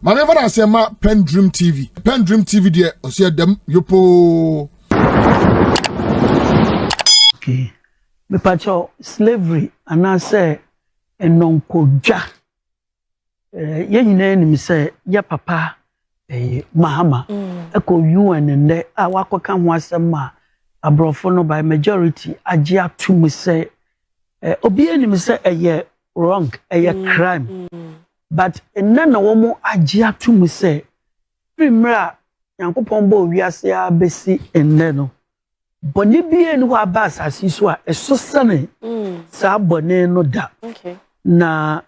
Maneva na sema PENDREAM TV. PENDREAM TV de osia dem yopo. Okay. Me pacho slavery anase enonkodwa. Ye nyina ni say ya papa Mahama eko UN nde a wakoka ho asem a abrofo no by majority age atum say obi enim say eye wrong crime. But none of them are to me say, Primra, Yankopon bo wiase a besi eneno. Boni bi enu abas asiswa eso sane. Sa boni no da. Okay. Na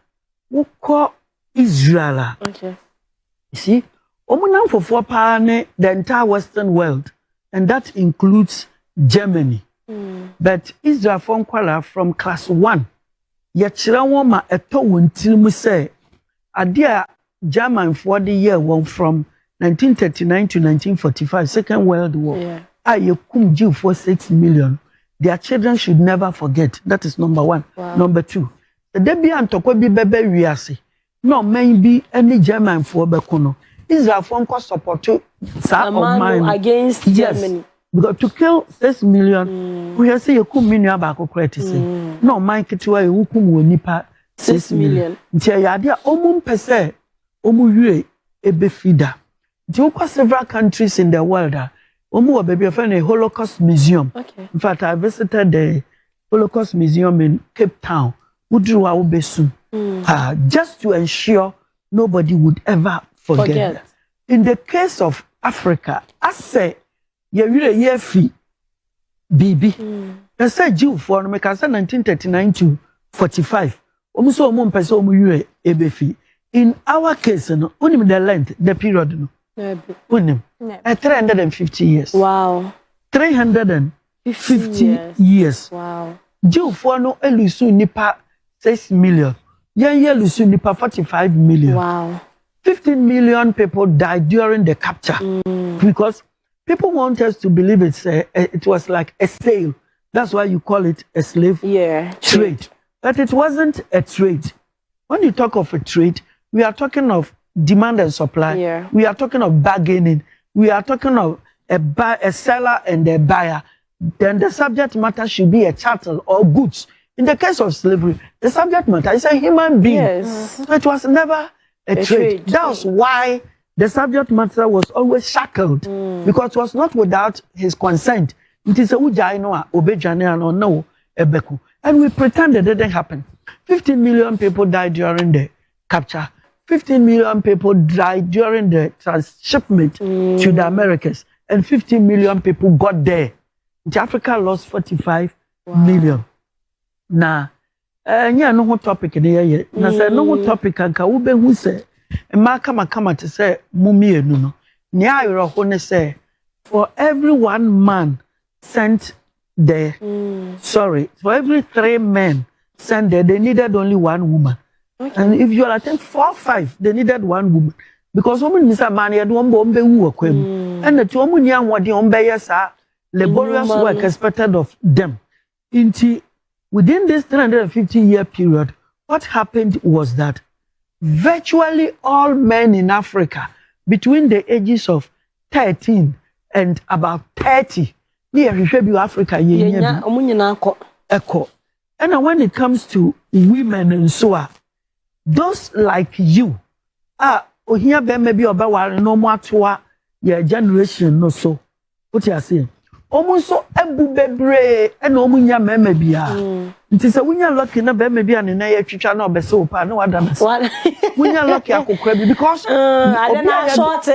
wukọ Israel. Okay. You see, omunam for pa ne the entire Western world, and that includes Germany. But Israel from class 1. Yechira woma eto wontil mu say Adia German for the year one from 1939 to 1945, Second World War. Yeah. I kum Jew for 6 million. Their children should never forget. That is number one. Wow. Number two, the debi antokwe bi bebe wiase. No maybe any German for bekono. Israel for support to against Germany. Because to kill 6 million, we say you kum million bako credit. No mind kitwa you kum we nipa 6 million. Ntia yadia pese yue ebefida. Ntia several countries in the world omu baby a Holocaust museum. Okay. In fact, I visited the Holocaust museum in Cape Town. Udruwa ubesu. Just to ensure nobody would ever forget. That. In the case of Africa, I say ye fi bibi. I say Jew for me 1939 to 45. In our case, no, only the length, the period, no. 350 years. Wow. 350 years. Wow. Jew for no elusu nipa 6 million. Yen elusu nipa 45 million. Wow. 15 million people died during the capture because people want us to believe it was like a sale. That's why you call it a slave trade. But it wasn't a trade. When you talk of a trade, we are talking of demand and supply. Yeah. We are talking of bargaining. We are talking of a seller and a buyer. Then the subject matter should be a chattel or goods. In the case of slavery, the subject matter is a human being. Yes. So it was never a trade. That was why the subject matter was always shackled because it was not without his consent. It is a ujainoa, obejane or no, ebeku. And we pretend it didn't happen. 15 million people died during the capture. 15 million people died during the transshipment to the Americas. And 15 million people got there. Africa lost 45 million. Now, no topic in here. Now, say no topic and kaube who say, and Makama to say, Mumie no. Nya say, for every one man sent there, for every 3 men sent there, they needed only 1 woman. Okay. And if you are at 4 or 5, they needed 1 woman. Because women is a man, you don't bombe who and the 2 women young what the ombeyas are laborious work expected of them. Within this 350-year period, what happened was that virtually all men in Africa between the ages of 13 and about 30, Africa, and when it comes to women and so on, those like you, here maybe about no more to your generation no so. What you are saying? Almost so ebu bebre and omunya memebia. It is a winya lucky na baby and na ye chicha na obeso pa no adamas. Winya lucky akokra because I don't know short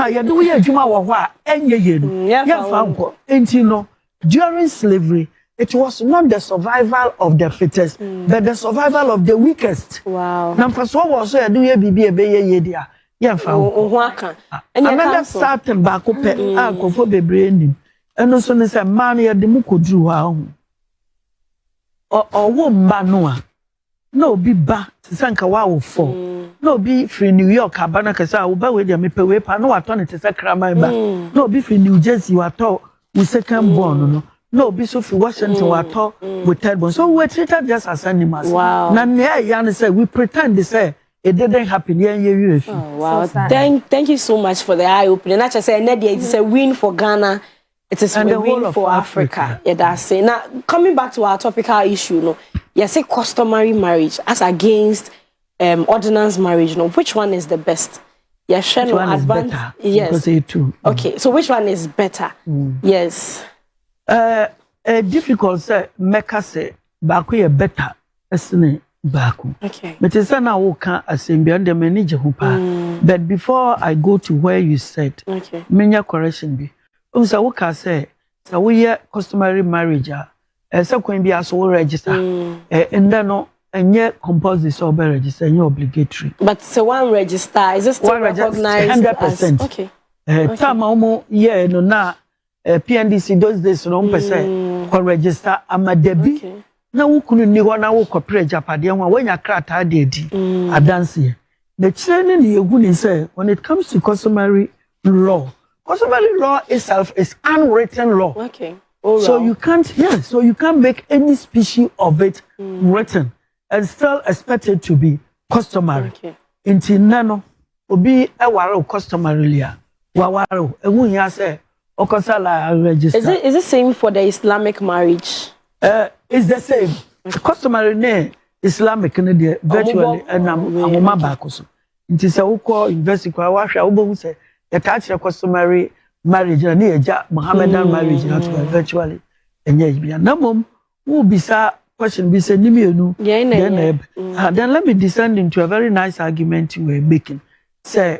you do ye adwuma wo ho a enye ye no. Ya fa nko. Enti no during slavery it was not the survival of the fittest but the survival of the weakest. Wow. Na mfaso wo so ye do ye bibi ebe ye dia. Ya fa nko. Another certain ba ko pe akofo bebre nim. And also, they man, you the mukodru or woman, no be ba, Sanka wow for no be free New York, Cabana Casa, Uba with your mipe, no attorney to Sacramento, no be free New Jersey, you are taught with second born, no be so free Washington, you are taught with third born. So we're treated just as animals. Wow. Now, Yana said, we pretend they say, it didn't happen. Oh, wow. Thank you so much for the eye opening. Not just say it's a win for Ghana. It is a win for Africa. Yeah, that's it. Now, coming back to our topical issue, no, you say customary marriage as against ordinance marriage. No, which one is the best? Yeah, which one is better? Yes. Okay, so which one is better? Yes. Difficult say make say baako ye better esne baako. Okay. But it's na wo kan assembly and the manager who pa. But before I go to where you said, okay, menya correction bi. So wo ka say so we ye customary marriage so kwan bi aso wo register and then no enye compulsory so be register enye obligatory. But so one register is it still recognized 100%. Okay. Time omo ye no na PNDC those days no percent ko register amadebi na wukunu ni ho na wo corporate japade ho wanya krata de edi adanse na chire ne egu ni say when it comes to customary law itself is unwritten law. Okay. So you can't so you can't make any species of it written and still expect it to be customary. Okay. Inti nano obi e ware customarily a wa ware ehu ya say okosala register. Is it same for the Islamic marriage? It's the same. Customary name Islamic ne de virtually and amoma baako so. Inti se ukọ university kwa wa hwa obohu say the touch customary marriage na eja Mohammedan marriage na to virtually enye bia na mom who bisa question be say nimienu then let me descend into a very nice argument you were making say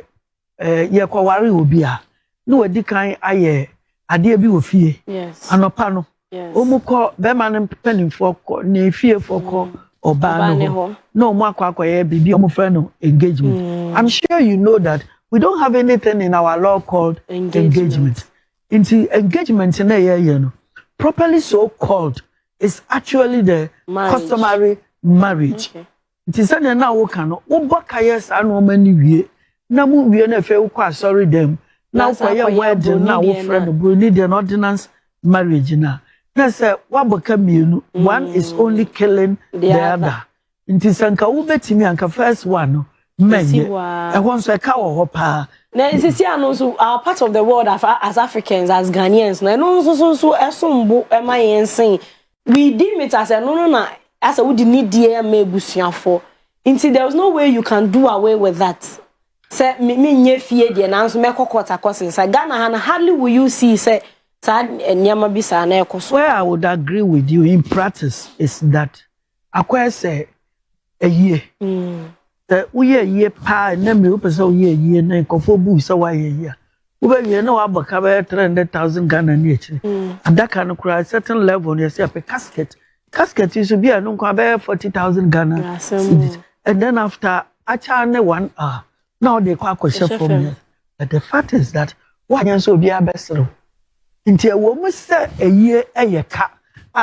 ye kwaware obi a no wadi kan aye ade bi wo fie anopa no omuko be man penimfo ko na fie foko oba no no mo akwakoye bibi omo friend no engagement. I'm sure you know that we don't have anything in our law called engagement. Into engagement in no properly so called is actually the customary marriage. It is na na wo kan no wo bokaye sa no mani wie na mu wie na fe wo kwa sorry them na wo ye wedding na wo friend bro need an ordinance marriage na say wa boka mienu one is only killing the other. It is anka wo betimi anka first one no menye e won so e ka wo ho pa na sisi anu so our part of the world as Africans, as Ghanaians no so esombo e ma yensen we deem it as no na as we need dear mebusuafo until there was no way you can do away with that. Say me nye fie de na so mekokota kosensa Ghana han hardly will you see say sad nyama bi sa na ekoso. Where I would agree with you in practice is that akwa say a year we ye pa na me wo pese we ye na nkofo bu so wa ye wo be ye na wa baka be 300,000 Ghana ni echi adaka no kura certain level no say a casket is be no kwa be 40,000 Ghana cedis. And then after acha ne 1 hour now they kwa kwhye from here. But the fact is that one so be abesro nti e wo mu say eye ka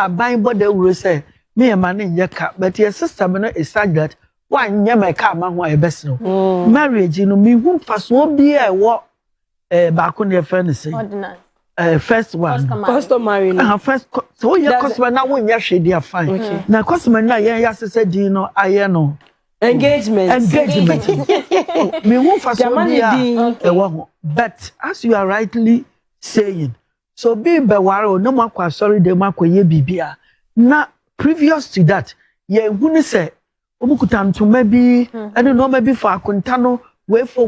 ban body we say me e man nye ka but your system no is such that one nyama ka ma ho ebesro marriage no me hu faso bi e wo baako ne friend say ordinance first one customary first so your customer na wo nya hwe dia fine na customer na ya sese din no aye no engagement me hu faso bi e wo ho but as you are rightly saying so be beware no makwa sorry dem akoye bibia na previous to that ye hu ni say obukuta ntoma bi ene no ma bi for akonta no wait for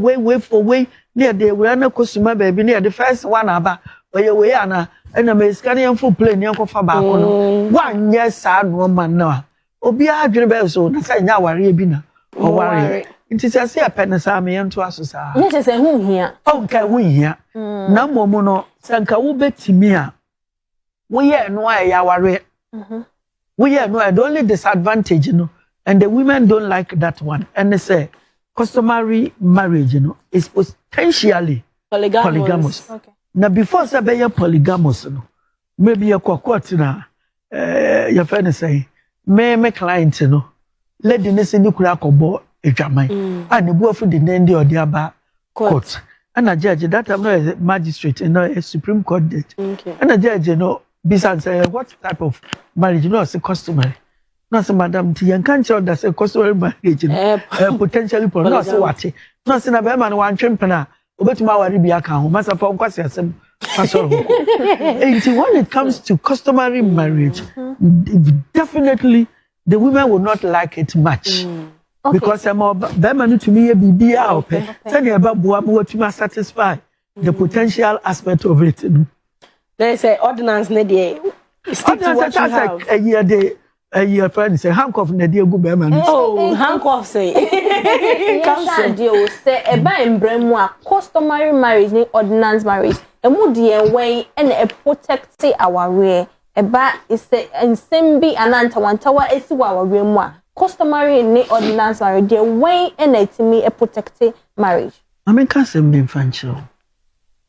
way near the we na kosuma baby near the first one aba we ana ena me scan full plane yanko fa ba ko no wan yes sa no man na obi adwene be so na say nya ware bi na o ware nti say penesa me yento aso sa ne say hu hia o ka hu hia na momo no sanka wo betimi a wo ye no a ya ware wo ye no the only disadvantage no and the women don't like that one and they say customary marriage is potentially polygamous. Okay. Now before say be polygamous no maybe your court na your friend say me client no lady ne se ni kura kobo edwaman and the buafu de nende odi aba court and a judge that I'm not a magistrate and not a Supreme Court judge. Okay. And a judge no bisa say what type of marriage no say customary na say madam ti yan kan tell that say customary marriage potentially for no say what no say na be man wan twempena obetuma wari bi aka ho masa fa nkwase asem pastor when it comes to customary marriage definitely the women will not like it much because be man to me be open say the ba boa mo watuma satisfy the potential aspect of it. They say ordinance ne dey stick to what you have. A year friend say handcuff na dey go be man. Oh, handcuff say. Come say e ba embrem a customary marriage ni ordinance marriage. E mu dey way and e protect our way. E ba is nsem bi ananta wantawa esi wa we mu a customary ni ordinance marriage dey way and etimi e protect marriage. I mean can say be fancho.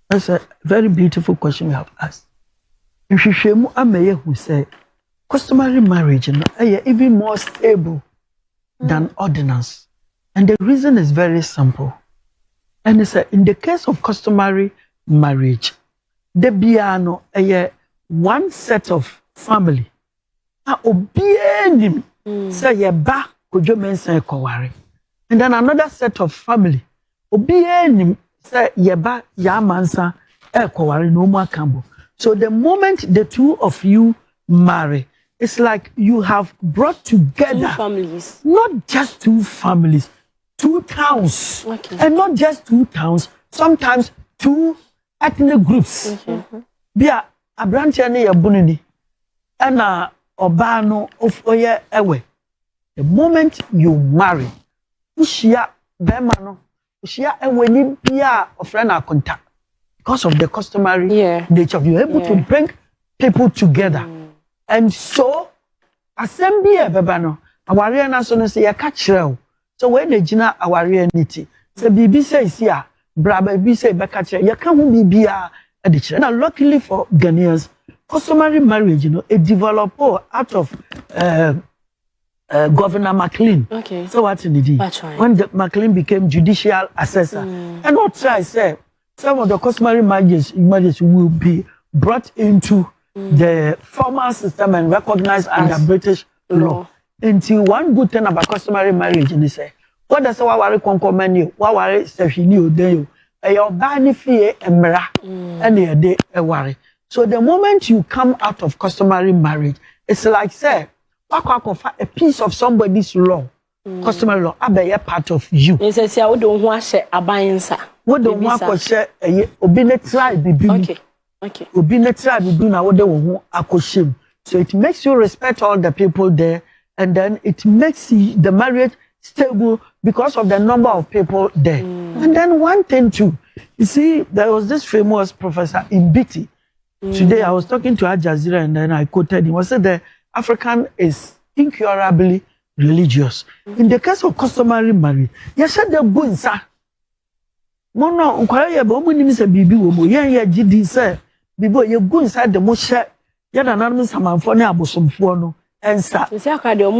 That's a very beautiful question you have asked. If you shemu ameye who say customary marriage is even more stable than ordinance. And the reason is very simple. And it's in the case of customary marriage, there be one set of family. And then another set of family. Say yeba yamansa ekowari no more cambo. So the moment the two of you marry, it's like you have brought together two families. Not just two families, two towns. Okay. And not just two towns, sometimes two ethnic groups. Bia abrantia ne yabunini. Ena obano of oye ewe. The moment you marry, ushia bemano. When you friend contact because of the customary nature, you're able to bring people together. And so, assembly bebano, our na so no say catch real. So when the jina our reality, so bibi say here, braba bibi say be catch you can bibi a now luckily for Ghanaians, customary marriage, it developed out of Governor McLean. Okay. So what in the day? When McLean became judicial assessor, and what I say, some of the customary marriages will be brought into the formal system and recognized under British law. Until one good thing about customary marriage, and they say, what does our worry concommend you? What worry Stephanie Odeyo? Your bani fee emra, and they day a worry. So the moment you come out of customary marriage, it's like say. A piece of somebody's law, customary law, a part of you. They say, I don't want to share a biansa. What don't want to share a obedient tribe? Okay. Obedient tribe, we do now what they want to. So it makes you respect all the people there, and then it makes the marriage stable because of the number of people there. And then one thing too, you see, there was this famous professor in Biti. Today I was talking to Al Jazeera, and then I quoted him. I said that African is incurably religious. In the case of customary marriage, you said the bunsa. Mono, unquire, but when you say Bibi, yeah, GD say, Bibo, you go inside the moshe, yet anonymous Samafone Abosom Fono, and sa. You say, I can't do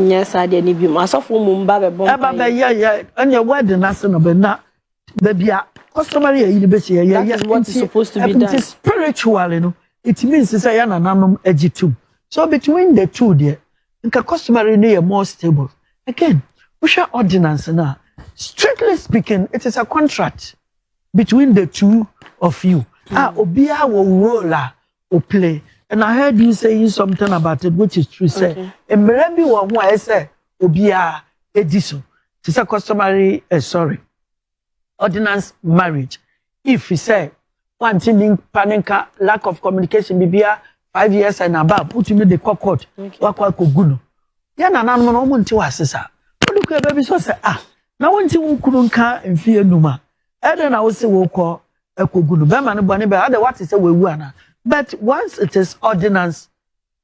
yes, I didn't be myself for Mumba, yeah, and your wedding, national, but not baby. Customary, yes, what is supposed to be done spiritual, it means to say, an anonymous edgy. So between the two there, the customary is more stable. Again, we share ordinance now. Strictly speaking, it is a contract between the two of you. Obia will roll or play. And I heard you saying something about it, which is true. Say, and maybe one more I say, Obia edition. It is a customary, ordinance marriage. If we say, one thing, panika, lack of communication, bibia, 5 years and above, put me the cockot, wakwa koguno. Yana na no munti wasesa. Look at baby so say now unti wukunka in fear numa. Eden I will say we call a koguno. Bema no bani be other what is a we wana. But once it is ordinance,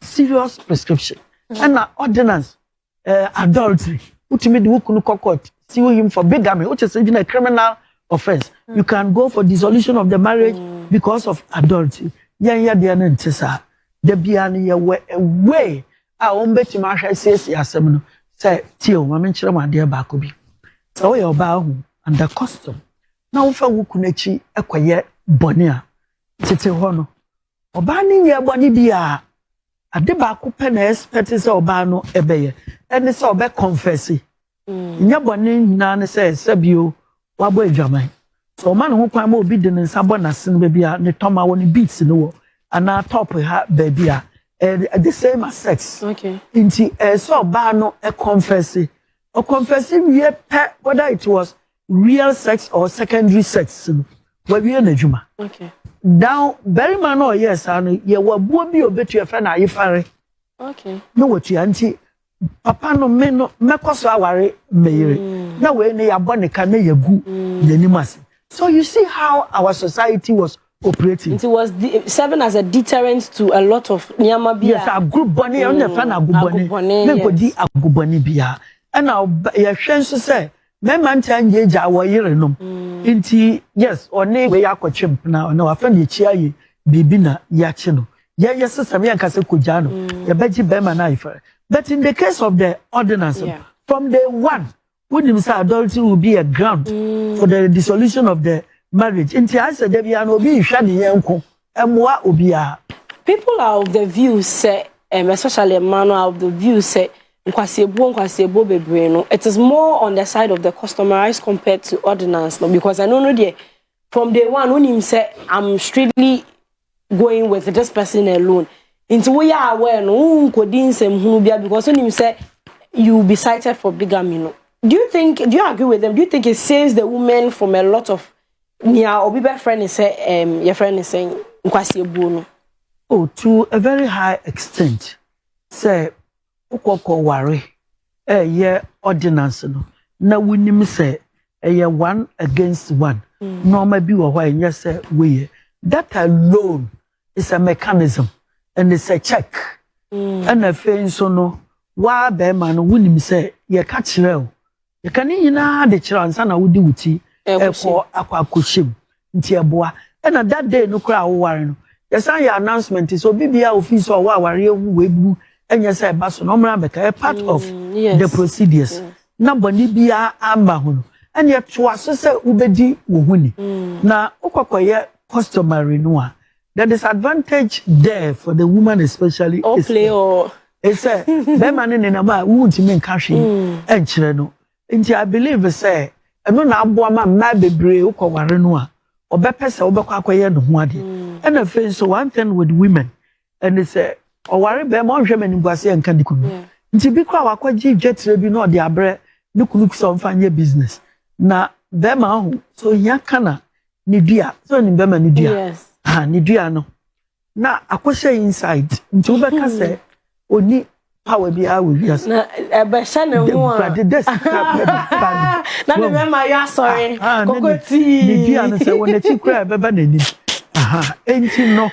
serious prescription. And na ordinance adultery. Put me the wukunu cockot. See him for bigamy, which is even a criminal offense. You can go for dissolution of the marriage because of adultery. Yeah, they are the biani away. I won't bet you my says yasem say tio, my mention my dear Bakobi. So your bow and the custom. Now for wukunechi equaye bonia. Tete hono. Obani ya boni bia. ade ba ko pe na expect say oba no ebeye ene say oba confess nya bone nyina ne say sabio wabo adwaman so man ho kwan ma obi de ne nsa bo na sen ba bia ne toma woni beats no wo ana top ha ba bia the same as sex okay inti so oba no confess o confess we whether it was real sex or secondary sex we be na adwuma okay now very man or yes and ye wabuo bi obetu e fa na ayefare okay no watu anti papa no me no mekoso aware meyire na we ne yaboneka na yagu yanimase so you see how our society was operating it was serving as a deterrent to a lot of nyama bia yes a group boni on the fa na aguboni me kodi aguboni bia and ye hwen so say me man tan je ja wo yire nom inti yes oni we yakotwem na na wa fa ne chia yi bibi na ya chi no yes system yan kase koja no ye beji be ma na ifa but in the case of the ordinance from day one when say adultery will be a ground for the dissolution of the marriage inti I said there no obi hwa ne yenko emwa obi people are of the view say especially a man of the view say nkwasiebo bebre no it is more on the side of the customary compared to ordinance no because I know there from day one when him say I'm strictly going with this person alone into we are aware no nkodi nsem hunu bia because when him say you will be cited for bigamy no do you agree with them? Do you think it saves the woman from a lot of nia obi be friend is say your friend is saying nkwasiebo no oh to a very high extent say ukoko ware ye ordinance no na wunim say ye one against one normal bi wo hwa nya say we that alone is a mechanism and it's a check and a fe so no wa be ma no wunim say ye ka kire o ye kan nyina de kire ansa na wudi wuti ekọ akwakoshim nti eboa and that day no kra wo ware no ye san your announcement so bibia office o wa ware ewu webu enya say baso no mra beka a part of the procedures na boni bia amba ho no and ye to aso say ubedi wo huni na ukokoye customary no a the disadvantage there for the woman especially is play or it's say be man ne na ma wunti men ka hwe enchire no nti I believe say eno na aboa ma bebre ukoware no a obepese obekwa akoye no ho ade and a face so one thing with women and it's say oware be ma hwe mani guase enka dikunu nti bi kwa wakwaji jetre bi no de abre ne kunu so mfanye business na be ma ho so yakana ni dua so ni be ma ni dua yes ni dua no na akwose inside nti obeka say oni power bi a we yes na be sha ne ho a na me mema ya sorry kokoti ni dua no say wona chi kura be ba nani enti no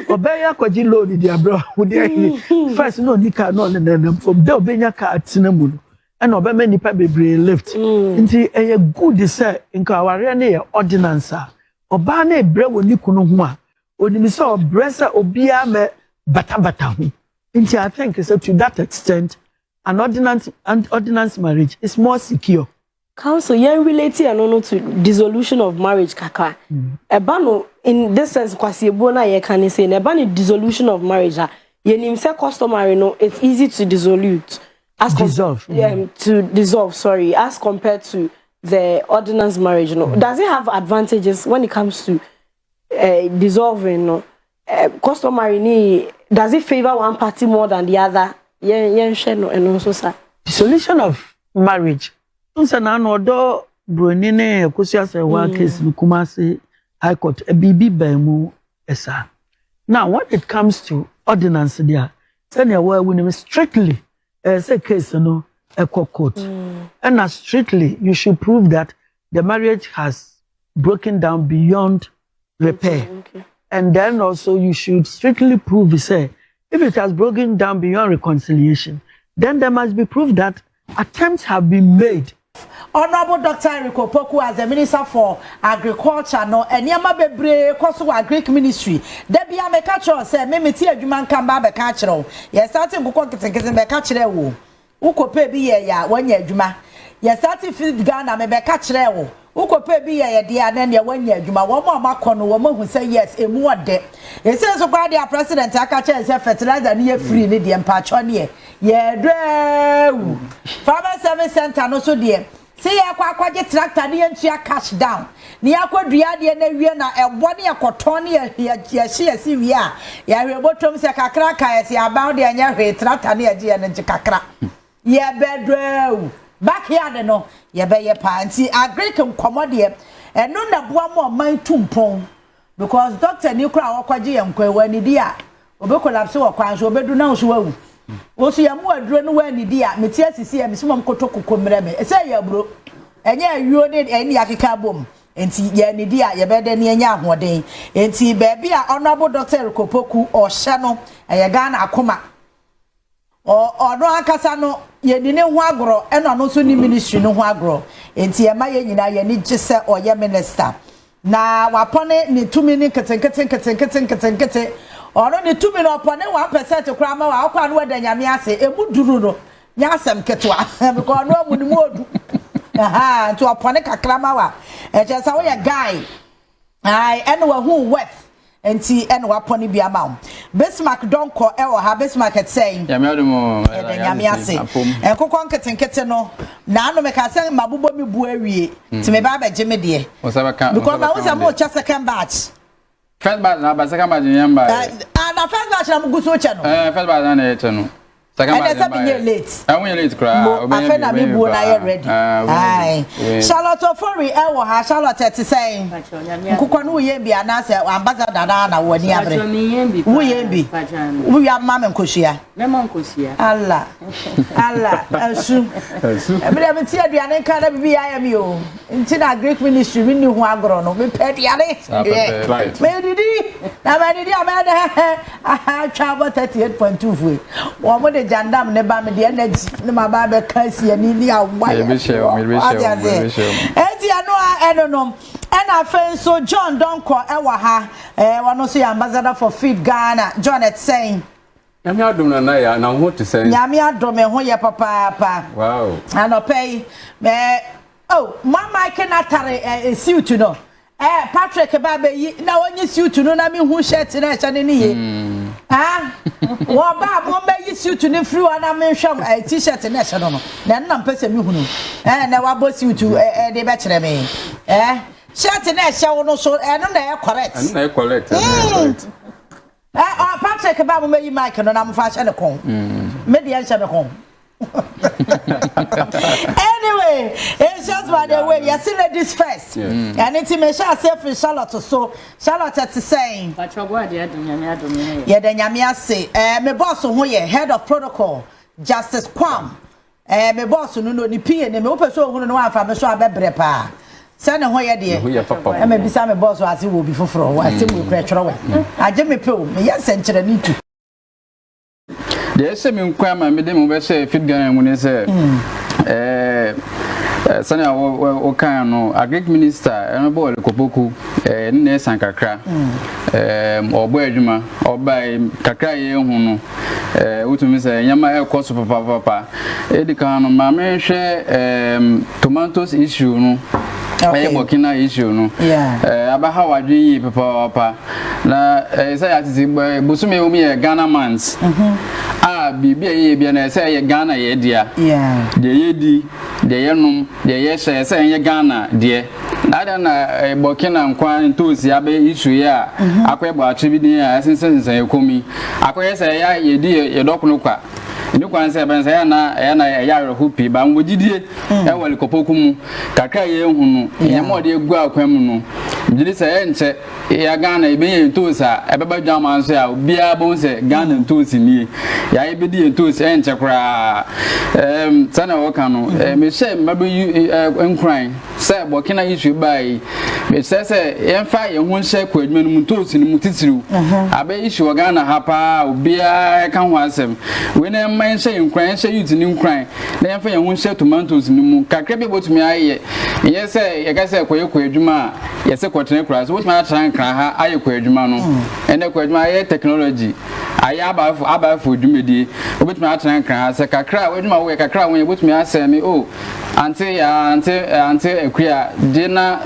obeya kwaji load di abro wudi first no nika no na from there obenya ka atina mu and obema nipa bebre lift nti eye good say nka aware na ye ordinance oba na ebre woni kunu ho a onimi say obresa obia me bata ho nti I think so to that extent an ordinance marriage is more secure. Council, you relate no to dissolution of marriage kaka. Ebano in this sense kwasiebo na ye can say ebano dissolution of marriage ye nim say customary no it's easy to dissolute as dissolve to dissolve sorry as compared to the ordinance marriage no does it have advantages when it comes to dissolving no customary ni does it favor one party more than the other yen no and also sir dissolution of marriage unsa na no do broni ne ekosia say one case Kumasi High Court bibi bamu esa now when it comes to ordinance there say we will strictly say case no court and strictly you should prove that the marriage has broken down beyond repair and then also you should strictly prove say if it has broken down beyond reconciliation then there must be proof that attempts have been made. Honorable Dr. Enrico Poku as the Minister for Agriculture no eniama bebre koso agric ministry da bia me ka kire say me meti adwuma nkan ba be ka kire o ye starting kokko kitenkete be ka kire wo ukope bi ye ya wanya adwuma ye starting feed Ghana me be ka kire wo ukope bi ye de ana ne wanya adwuma wo ma makono wo ma hu say yes emu ode e say so kwa dia president aka che say fertilizer ne ye free ne de mpa cho ne ye drew farmer service center no so de say ye akwaje tractor ne ye ntua cash down ne akwadua de na wie na ebo ne yakoton ne ye hye wi a ya hwe botom se kakra ka ye se aba de anya hwe tractor ne ye je ne kakra ye bedrew backyard no ye be ye pa anti agric nkomode eno na boa mo man tumpon because doctor ni kura wakwaje ye nkwa wani dia obe collapse wo kwan so obedu na so wawu wo so ye mo aduro no wani dia meti asisi ye misimo mkotoko mre me ese ye bro enye awuo ne eni akeka bom enti ye ni dia ye be de ne enya ahoden enti baby a honorable doctor Rikopoku o hye no ye Ghana akoma ono akasa no ye ni ne ho agro eno no so ni ministry no ho agro enti ye ma ye nyina ye ni gise oye minister na wapone ni 2 minute keten ono ni 2 minute opone 1% kura ma wa akwa no wada nyame ase emu duru no nya asem ketwa because no amu ni modu aha to opone kakra ma wa e je sa wo ye guy ai eno wa hu worth enti eno wapone bi ama Bismarck donko e wo ha Bismarck et saying ya me adumo nyame ase enkokon keten no na no me ka say mabubo mi bu awie ti me ba ba je me de because ma wo say mo cha second batch first batch na ba second batch nyamba na first batch na muguso che no first batch na e che no second batch na be late when you late cry obe na me bu na ye ready ai Charlotte Ofori e wo ha Charlotte et saying nkokon no ye bia na say ambassador na woni abre wo ye bi wo ya mama nkohia Allah asu ebere me ti aduane nka na bibi ya mi o nti na Greek ministry mi ni hu agro no me pe diane me didi na me didi amade twa 38.2 fu wo mo de jandam ne ba me de energy ne ma ba be kasi ani ni awa me be share eti anu a enonom ena fenso John Donko ewa ha wono so ya ambassador for Feed Ghana John et saying Nyame adom na ya na ho te say Nyame adom ho ye papa wow anopay me oh mama can atare suit no Patrick Babe yi na onye suit no na me hu shirt na cha ne ye wo ba mo be yi suit ni free na me hwam t-shirt na cha no na na mpese me hu no na wa bo suit de be kire me shirt na cha wo no so no na correct na correct Patrick Babe mo yi mic no na mo fa cha ne kon me de cha me kon anyway, it's just by the way, you see ladies first. And it's me shall say for Charlotte so Charlotte to saying but your word yeah the nyamia say me boss who ye head of protocol Justice Kwam me boss no ni pie ne me open so hu no afa me so abebre pa say na ho ye de e me bisa me boss wa se wo bi foforo wa se mo kra tworo we age me pe o me yes enkyere ni tu Yes, me nkwa ma me de mo be say Feed Ghana mu ne say sanya o kan no agric minister eno bo Rikopoku ne san kakra obo adwuma obai kakra ye hu no utumi say nyama e koso papa edikan no ma me hwe tomatoes issue no aye Burkina issue no aba ha wadwe yi papa na say atiti bosume o mi Ghana mans bibi ye bia na say ye Ghana ye dia de ye di de ye num de ye say ye Ghana de na Burkina nkwa ntosi abe issue ya akwebo atwibidi ya sensen ekomi akoye say ya ye di ye dokuno kwa ni kwan say ben say na ya rehupi ba ngogidie e wali Rikopoku mu kakra ye hu no ye mo de egu akwam no mjidi say enche ya Ghana ebe ye ntosa ebeba dwama so ya bia bon say Ghana ntosi ni ya ebedi ntosi enche kra sana woka no me she mabe nkran say Burkina issue bai me say yemfa ye hu hye kwa adwuma no ntosi no mutitiru abe issue Ghana hapa obia ka ho asem we na man hye nkran hye youth ni nkran na yemfa ye hu hye tomatoes ni mu kakra be botumi aye ye say ye ga say kwa adwuma ye say kwotene kra so botumi atra nkran ha aye kwa adwuma no ene kwa adwuma aye technology aba for dwumedi obetumi atena nkran se kakra wadwuma wo kakra wo obetumi asemi oh ante akuya dina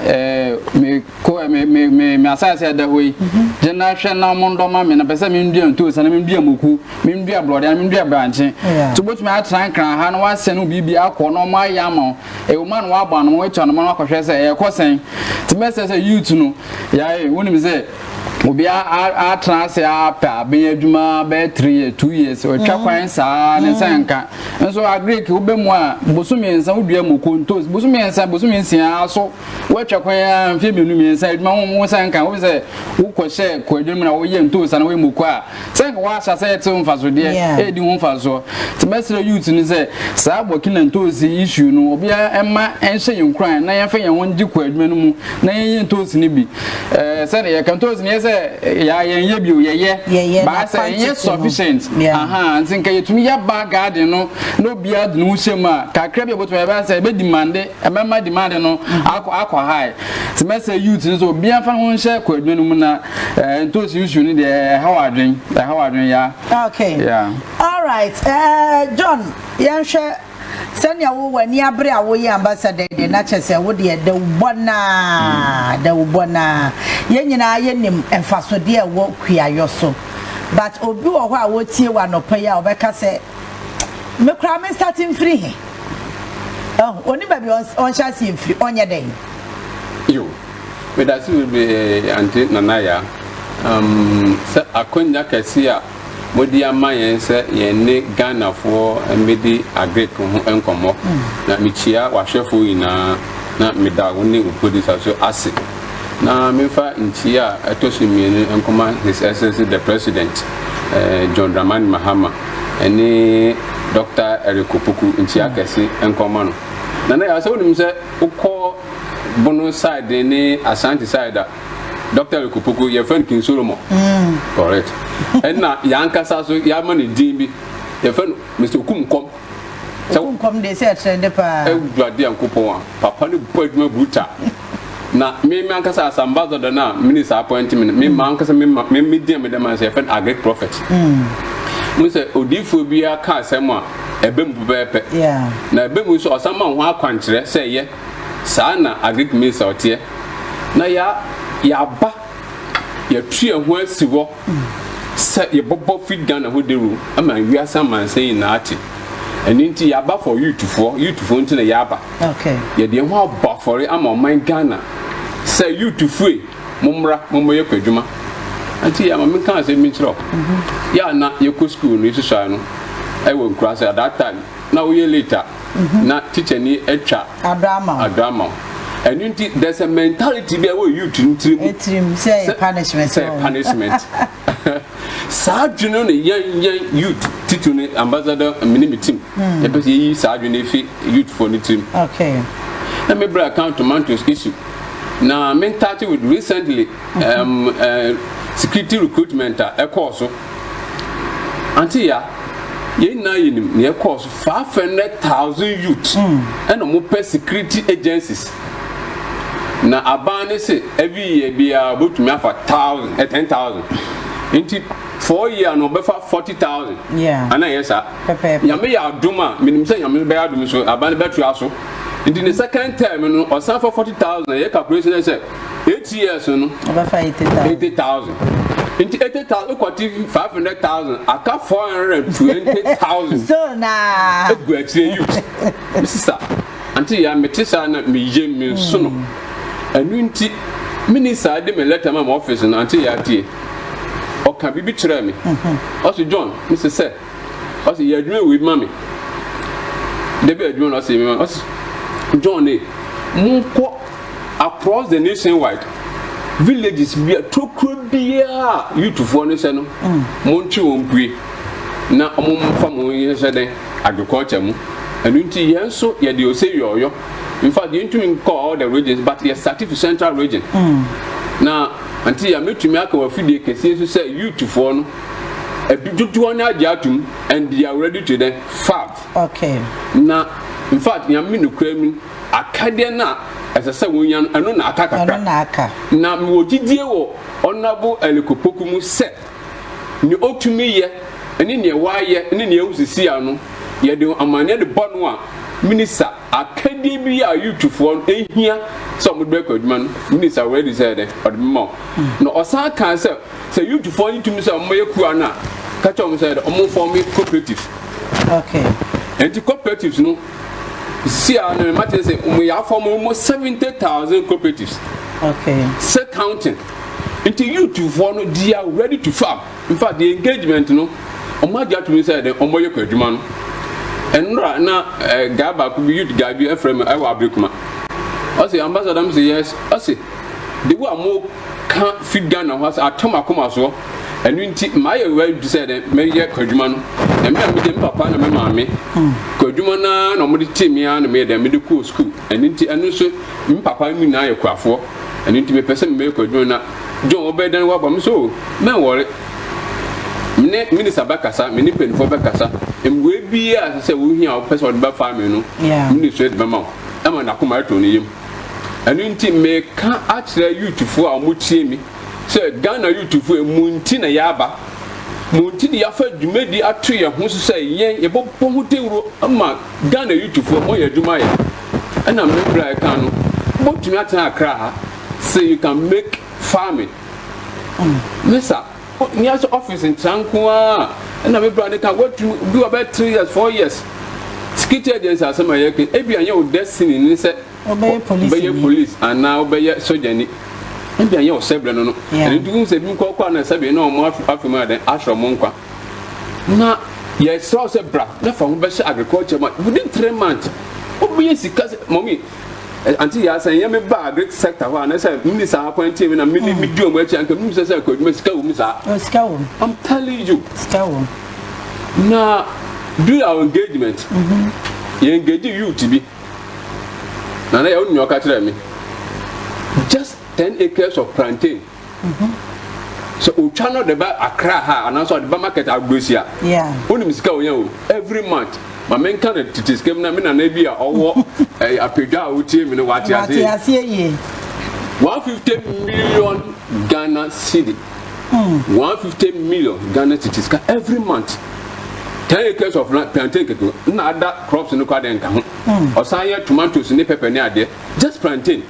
me asase da hoyi dina hwe na mondoma me na pese me ndua nto sana me ndua moku me ndua blode me ndua branche to obetumi atena nkran ha na wase no bibi akọ no ma yama e wo man wa agba no we twa no ma akọhwe se e kosen ti message youth no ya wonim se obi a transe apa ben adwuma be 2 years o twa kwan saa ne sanka nso agree ke obemu a bosumi ensa odua mokontos bosumi ensa aso we twa kwan a mfie menu ensa adwuma wo sanka wo se wo kwhye kwadwum na wo ye ntos na wo moku a sanka wa asase te mfaso de e di ho mfaso te mesre youth ni se saa bokina ntos issue no obi a ema enhye yenkran na yefa ye won di kwadwum no mu na ye ntos ni bi se ne ye kantos ni se ya yenye bio ye ba say yenye sufficient aha ntinka yetumi ya ba garden no bia de no hyema kakra bia boto ba say be demand e ma demand no akọ high ti me say youth so bia fa ho nhye kwadwenu mu na ntosi issue ni de hawadwen ya okay yeah all right John yenhwe senya wo wani abre a wo ye ambassador de na chese wo de da ubona ye nyina ye nim emfasode e wo kuayo so but obi wo ho a wo tie wa no pa ya obeka se me kra me starting free he oni ba bi on sha si free onye den yo me da si be anti nanaya se akonya kasi a modi amayen se ye ne Ghana for medi agree ko ho enkomo na michia wahwefo ina na meda woni producer so ase na mefa nchia etoshimiene enkoma His Excellency the President John Dramani Mahama eni Dr. Eric Opoku nchia kesi enkoma no na ya so nim se ukọ bono side ni Asante side Dr. Eric Opoku ye friend King Solomon correct and na yankasa so ya mani dimbi ye friend Mr. Okumkom Okumkom de se trend pa e gladi ankopon papa ni boduma bruta na me ankasa asambazo da na minister appointment me ankasa me dia me dem say friend agric prophet mo say odifo bia ka asem a ebem bubepe na ebem so osama ho akwankyere say ye saa na agric minister otie na ya ba ya tue ho asiwo se ye bobo fit Ghana ho deru ama wiasa man say na ati eninti ya ba for youth for nti na ya ba okay ye de ho aba for ama man Ghana say youth free mumra mumoye kwadwuma anti ya ma kan say mi chiro ya na ye ko school no isusa no I won class at that time now we later na teacher ni etwa Abraham and there's a mentality there where you to say punishment Sergeant young youth titune ambassador mini team e sergeant fi youth for the team okay let me bring account to Mantos issue now men started with recently security recruitment a course until ye na yinim ne course 500,000 youth and no more security agencies na abane say every year be about me for 10,000 into 4 years no be for 40,000 and yes sir ya me ya duma minim say ya me be adum so abane betu aso into the second term no or for 40,000 ye calculation say 8 years no over 80,000 into 80,000 kwati 500,000 aka 420,000 so na go actually youth sister until ya metisa na me yem me so no anunti minister de me letter my office no until ya tie o kan bibi kire me also John Mr. Say also ya adwuma with mommy de be adwuma no say me also John eh munko across the nationwide villages be tokro bia youth for no say no monchi ompue na omumfa mo yese den agriculture mu anunti yenso ya de o say yoyo. In fact, you need call all the regions, but you're certified central region. Now, until you meet me, I can feed the case to say you to phone a bit to one jatum and they are ready to then fab. Okay. Now, in fact, you mean to claim a cadena as I said, when I know Naka. Now, what did you honorable Elikopokumu said? ni otumi ye ene ne waye ene ne usisi ano ye de amane de bonu a minister akadi bi a youthfo ehia so mo break adwuma no minister already said odmo no osan kan say youthfo ni tumi say mo ye kuwa na ka cha mo say omo form cooperative. Okay. And the cooperatives no see no matter say we have form almost 70,000 cooperatives. Okay. Say counting. Until youthfo no they are ready to farm. In fact the engagement no omo dia to me say the omo ye ku adwuma no enra na gaba ku youth gabi efrem e wa abrekuma o say ambassador am say yes o say the way am can feed Ghana was atoma koma so enu nti my way to say that me ye kwadwuma no e me dem papa na me maame kwadwuma na no mo de timi ya na me dem de cool school enu nti enu so me papa mi na ye kwafo enu nti me pese me kwadwuma na John obedan wa ba me so me worry mine minister bakasa mini penfo bakasa emwe bia se wo hia o pese o de ba family no minister de mama ama na kuma to ne yim anu nti me ka akire youthfo a mo tie mi se Ghana youthfo emunti na yaba munti de yafa dwumedi ato ye ho so se yen ye bo ho tewro ama Ghana youthfo mo ye dwuma ye ana me bra ka no mo tumi atan akra ha say you can make farming Mesa near office in Trankua, and I'm brother can work to do about 3 years, 4 years. Skitty agents are some American, maybe I know destiny, and said, obey police, and now obey soldier. Maybe I know several, and doing the new cocoa and Sabi no more after than Ashra Monka. Now, yes, so said bra, not from best agriculture, but within 3 months. Oh, yes, because mommy. Until you are saying, I'm a bad sector, and I said, Minister appointed in a medium which I can use as I could miss Cow. I'm telling you, now do our engagement. You engage you to be. Now, I own your catcher me. Just 10 acres of plantain. So, we channel the back Accra and also the market at Busia. Yeah, only Miss Cow every month. My main candidate is given a maybe a pega team in what I say. 150 million Ghana cedi. 150 million Ghana cedis every month. 10 acres of plantain, no other crops in the garden. Or say tomatoes in the pepper near there. Just plantain.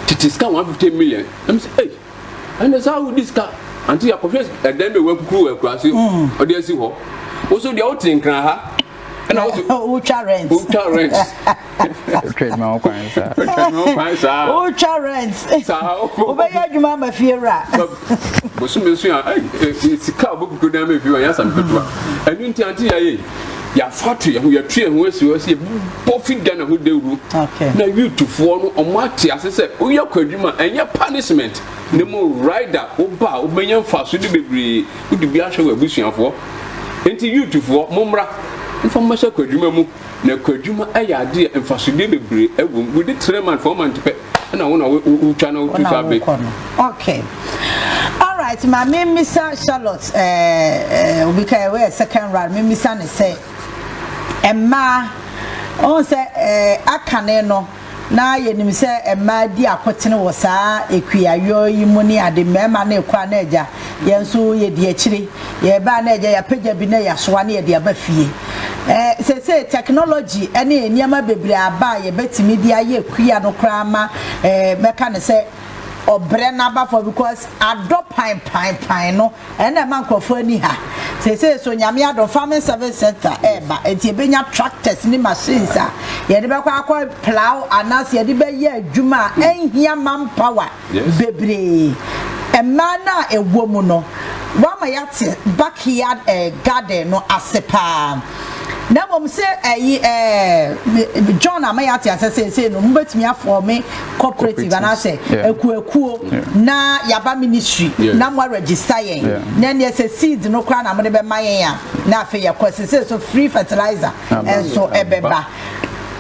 Cedis 150 million. I'm saying, hey, and that's how this car until you profess and then we work crew across you. Or there's you. Also the outing can and also ultra rents trade my own coins ultra rents obey your mama fiera but some it's car book go down if you are some people and you anti ya factory who you train who see profit Ghana who dey ru na you to for no omati asese we your kwadwuma and your punishment no more rider oba obenya fa so de bebre wo de bi ahwe wa busuafo enti youthfo momra information kwadwuma mu na kwadwuma aya de emfasode bebre ewu we dey 3 months 4 months pe na wona we channel to sabe. Okay, all right, my name is Charlotte we can we second round me misa ne say emma on say akane no na yenim se emma di akotene wo saa ekuayo yimuni ade mema na ekwa na eja yenso ye di akire ye ba na eja ya pagya bi na ya soa na ye di aba fie say technology ene eniama bebre aba ye betimi di aye ekua no kra ma meka ne se obre na ba for because adop pine no ene man krofo ani ha say so nyame adop farming service center ba enti ebenya tractors ni machines a ye de be kwa plow anas ye de be ye adwuma enhia manpower bebre emana ewo mu no wa ma yate backyard garden no asepa na mom say John amayati say no mbetimi aforme cooperative and say ekuekuo na yaba ministry na mo register yen na ne say seed no kra na mo de be mayen ya na afi yakose say so free fertilizer and so ebeba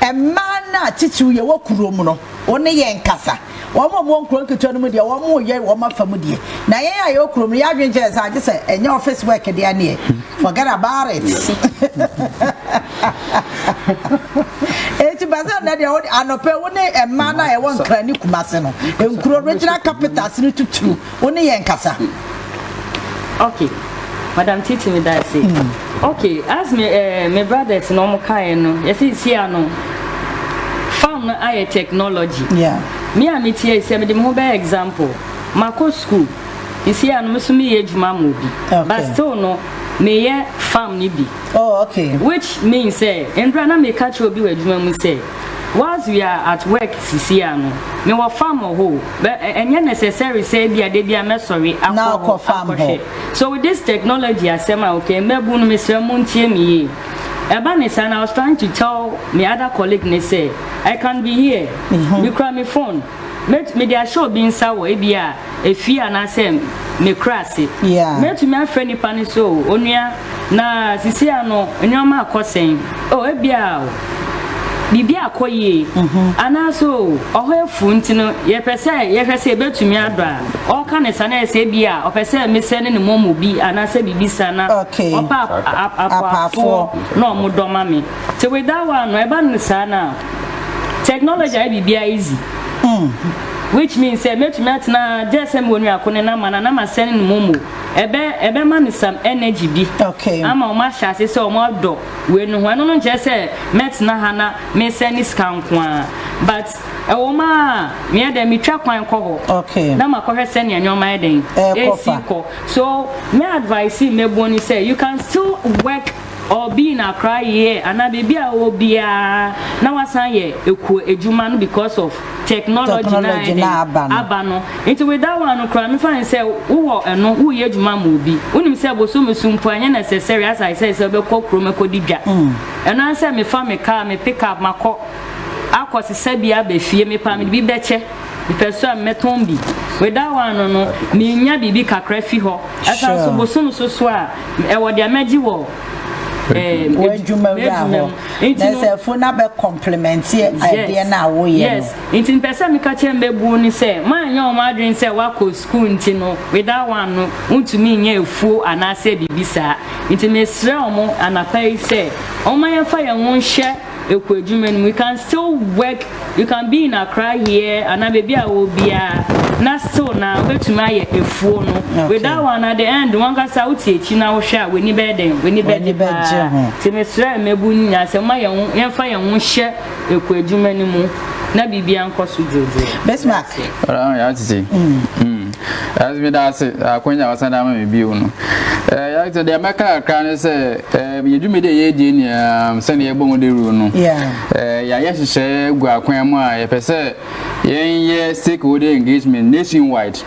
emana titu ye wokurom no one ye nkasa womo mo nkro nketu no mu de womo ye womo afamu de na ye ya yokurom ya dwenche say age say enya office work de ane forget about it. Eti baza na de anope woni emma na e won kra ni kumase no enkuro regional capital sini tutu woni ye nkasa Okay, Madam Titi, me that say. Okay, as me brothers no mo kai no. You see no. Farm no aye technology. Yeah. Me and me tie say me dem ho be example. Mako school. You see no me so me ejuma mo bi. But still no me ye farm ni bi. Oh, okay. Which means say endra na me catch obi we ejuma mu say. Whilst we are at work, Sisiano, me wa farm or ho, but and necessary say be a debia me sorry, now farm. So with this technology, I say, okay, me bunu me say muntie me. Ebanis, and I was trying to tell my other colleague, they say, I can be here. You cry me phone. Me they show being sour, ebia, a fear and I say, me crassy. Yeah. Me to my friend Paniso, Onia, na Sisiano, and your ma saying, oh, ebia. Bibi akoye anaso ohoefu ntino ye pese betumi adra o kan sana se bia o pese me se ne momo bi anase bibi sana opa apafo no mo doma me te we that one no eba ne sana technology ai bibia easy which means say metumi atna jesem wonu akone na mana na ma se ne momo ebe man some energy bi ama o ma shase se o mo do we no ho no nche se met na hana me send scan kwa but e wo ma me dem me twa kwan ko ho na ma ko hwe se ne anyoma eden ko so me advice me boni say you can still work or be in Accra here and na baby a obia na wasan ye eku ejuma no because of technology na abano into with that one no me find say wo eno wo ye ejuma mo bi unim say boso mesumpo anya necessary as I say say be ko kro me ko didwa and I say me fa me car me pick up mako akosi sabia be fie me pa me bi beche the person meton bi with that one no me nya bibi kakra fi ho asa so boso so a e wo dia magi wo there's phone be compliment idea na wo ye yes intin person me ka chembe bu ni say man nya o ma adwen say wa ko school ntino with that one no untumi nya efuo anase bibisa intin me sre omo anapai say o man ya fa ya won hye ekwadwumen we can still work you can be in Accra here and na baby a wo bia na still na betumi aye efuo no with that one at the end one ka sa uti echi na wo hwe we ni beden ti me sre mebu nya se ma ye fa ye won hye ekwadwumen mu na bibia nkoso jojo Besmark ya titi as me da se akonya wasanda ma me biu no ya to de meka kan se ye dwume de ye di ni se ne ye bon de ru no ya ye hye gu akwan mu a ye pese ye stakeholder engagement nationwide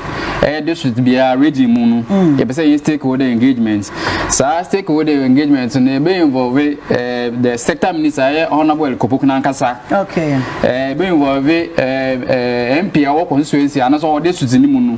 this should be a region mu no ye pese ye stakeholder engagement sa stakeholder engagement no be involve the sector minister honorable Kopoku Nankasa be involve MP awo constituency anaso this should ni mu no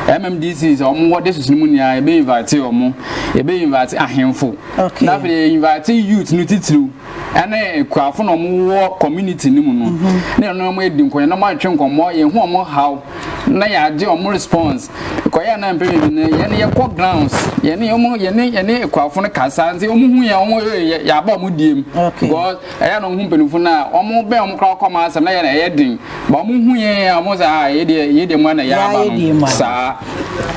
MMDC is omo this should ni mu ni a be invite omo e be invite ahemfo na fe invite youth no titru ene kwafo no mo community ni mu no na no mo edi nkonya na mo atwe nkomo ye hu omo how na ya je omo response ko ya na mpe ne ye ne ko grounds ye ne omo ye ne kwafo no kasa nti omo hu ya omo ya ba omo diem because ya no hu mpenufo na omo be omo kra koma asem na ye na ye din ba omo hu ye omo za ye de mo na ya ba no sa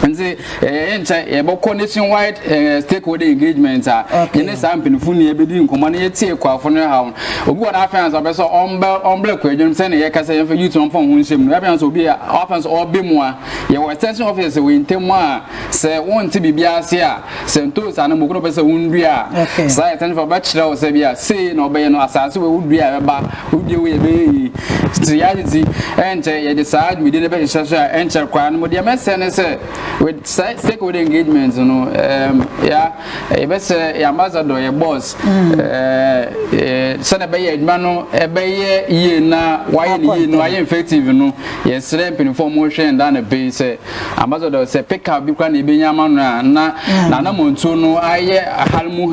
nti enche ye boko nationwide stakeholder engagement ye ne sa mpenufo ne ye be di nkomo na ye tie kwafo no how obi wa na afan so be so omble kwadwum se ne ye kasa ye fa youth on phone hu nsem no ya so obi afan so obi mu a ye wa extension office we ntemu a se won ti bibia se a se nto sa na mokuno be se wundu a sa extension for bachelor o se bia se na obe no asase we wudu a ba wudi we be ti ya ti enche ye de sa me de be hye so a enche kwa no mo de mese ne se with stakeholder engagement no ya e be se ya ambassador ye boss se na be ye aduma no e be ye na why ye no why effective no ye sere penifo mo hwe nda na be se ambassador se pick up bi kwa na be nyama no na montu no aye halmu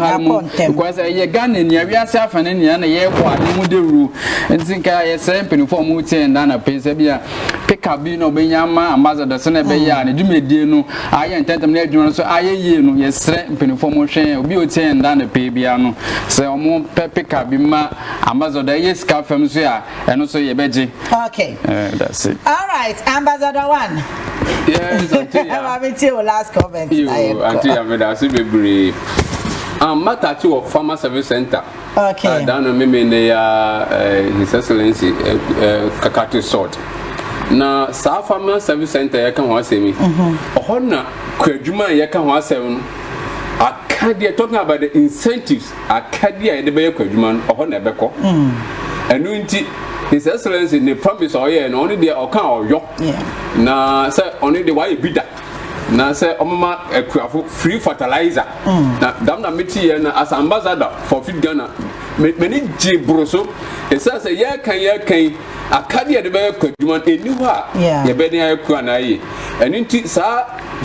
because ye Ghana ni awiase afane ni na ye kwa ni mu de ru ntinka ye sere penifo mo tie nda na be se bia pick up bi no be nyama ambassador se na be ya na dwumedie no aye ntentem na adwuma so aye ye no ye sere penifo mo hwe obi o tie nda na be bia no se omo pick up bi ma ambassador ye ska fam so ya eno so ye beje okay that's it all right ambassador one Yes, Auntie. I'm going to last comment. You, Auntie, I'm going to be matter to Farmer Service Center. Okay. Down on me in the His Excellency Kakati Sort. Now, South Farmer Service Center, I can watch me. Honor, Kujuma, I can watch them. Akadia talking about the incentives. Akadia, the Bay Kujman, or Honor Beko. And His Excellency, the promise or and only the account or yok. Now, sir, only the way be that. Now, say, Omama, a free fertilizer. Now, Damna Miti as ambassador for Feed Ghana. Many G. Broso, it says a year can a cardiac developer, a new heart, a bedding Kuanae. And into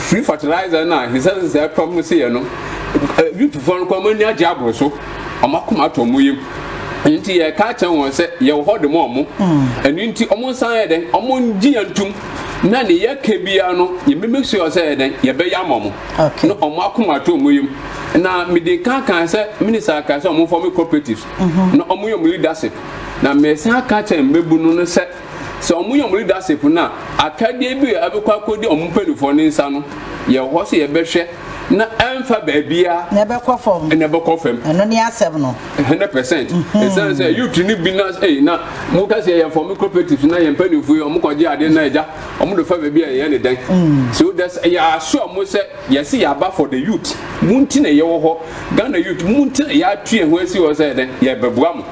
free fertilizer now, he says, I promise you, you to phone Commonia Jabroso, a Makumato Muyim. Into a catcher was said, you hold the momo, and into almost side and among G and Tum. Nani ya kebiano ye make sure say den ye be ya momo no omakuma to muyum na me de kan say minister kan say omo form cooperatives no omo yom leadership na me san ka cha mebu no say omo yom leadership na akade bi abekwa kodi omo pelifo ni nsa no ye ho se ye behwe na emfa baabia na be kofom eno ni asem no 100%. It says you to need business na mo ka say for me cooperatives na ye pelifo omo kwaje ade na eja omo do fa baabia ye ne den so that's ya sure mo say yes ya ba for the youth munti na ye wo ho Ghana youth munti ya tue ho asi wo say den ye bebua mo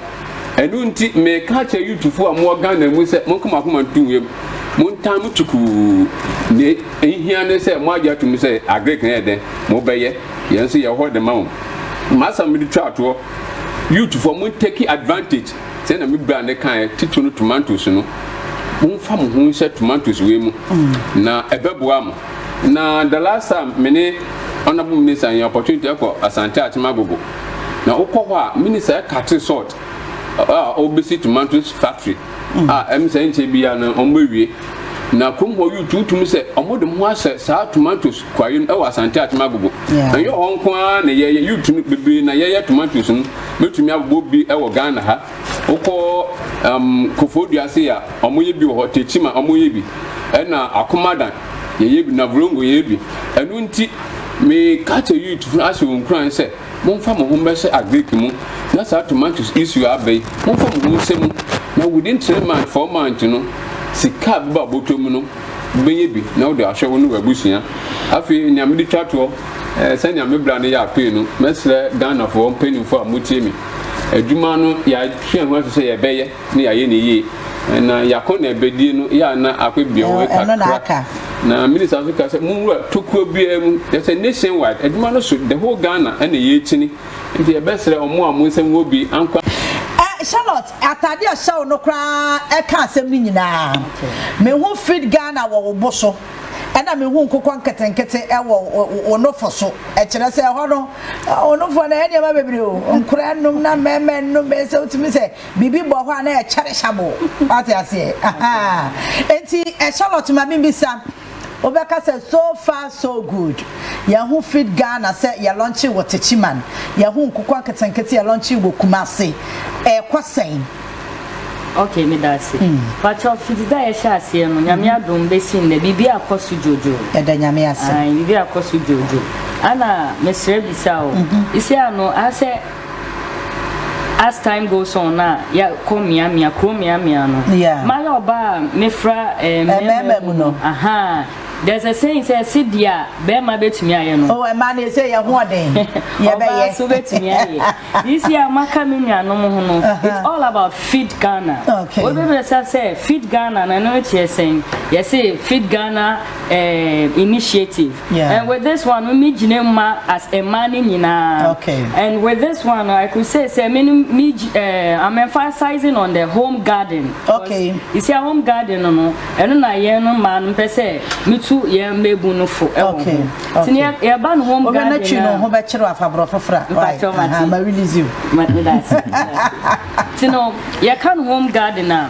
enu nti me ka cha youth fo mo Ghana mu say mo kuma tunwe montam tuku ne ehia ne say mo aja tum say agrek na eden mo beye yenso ye ho de mawo masa me twa to youth for mo take advantage say na me bra ne kan titu no tomatoes no mo fa mo hu say tomatoes we mu na ebeboa mo na the last time me honorable minister an opportunity for Asante Atimagogo na ukọ a minister cut sort obesi tomatoes factory em say nche bia na ombewie na kumho you tutum say omodem ho ase sa tomatoes kwayo e wa Asante Atimagogo na yo honko a na ye you tumi bebre na ye tomatoes no metumi abobo bi e wo Ghana ha ukọ kofodua say ya omoye bi wo techima omoye bi e na akomadan ye bi na vrongo ye bi enu nti me catch you to ask you cry say mon fa mo humbe say agrek mu na sa tomatoes issue abai mon fa mo hu na within 3 months 4 months no sika ba botom no benye bi na wo de ahwe no wabusia afi nyame di twato say nyame bra ne ya pe no mesle Ghana for penny for amutie mi adwuma no ya hwe ho so say ye beye ne ya ye ne yi na yakona ebedie no ya na akwebie wo kakra na minister Africa say munwa tokuo bia mu there's a nationwide adwuma no so the whole Ghana and ye chini nti e besre omo amunsem wo bi ankwa Charlotte atade a show no kra e ka asem ni nyina me hu feed Ghana wo boso ena me hu nkokwa nketenkete e wo onofo so e kire se ho no onofo na e de ma bebre o nkura num na meme num be se utimi se bibi bo ho na e kire shabo ati ase aha enti e Charlotte ma bimbisa Obeka said so far so good. Yahu feed Ghana said ya launch wo techiman. Yahu nkukwa nketenkete ya launch wo Kumasi. Kwasen. Okay, me that's it. But your feed da ya sha ase no nyame adom besi ne bibi akosu jojo. E da nyame ase. Ai bibi akosu jojo. Ana mesre bisa o. Isi ano ase as time goes on na ya komia no. Yeah. Mala oba mefra meme no. Aha. There's a saying say sidia be ma betumi aye no. Oh, man say ya ho oden. Ye be ye. So betumi aye. This year maka menu no ho no. It's all about Feed Ghana. Okay. We be say Feed Ghana na no what you're saying. You say Feed Ghana initiative. Yeah. And with this one we meet Jinema as a man in Okay. And with this one I could say I'm emphasizing on the home garden. Okay. You see a home garden no and na ye no man pese ye mebu no fo okay. Tinia ye ban home garden. Oga na no ho be kire afabro fofra. Ma release you. Tino ye can home garden now.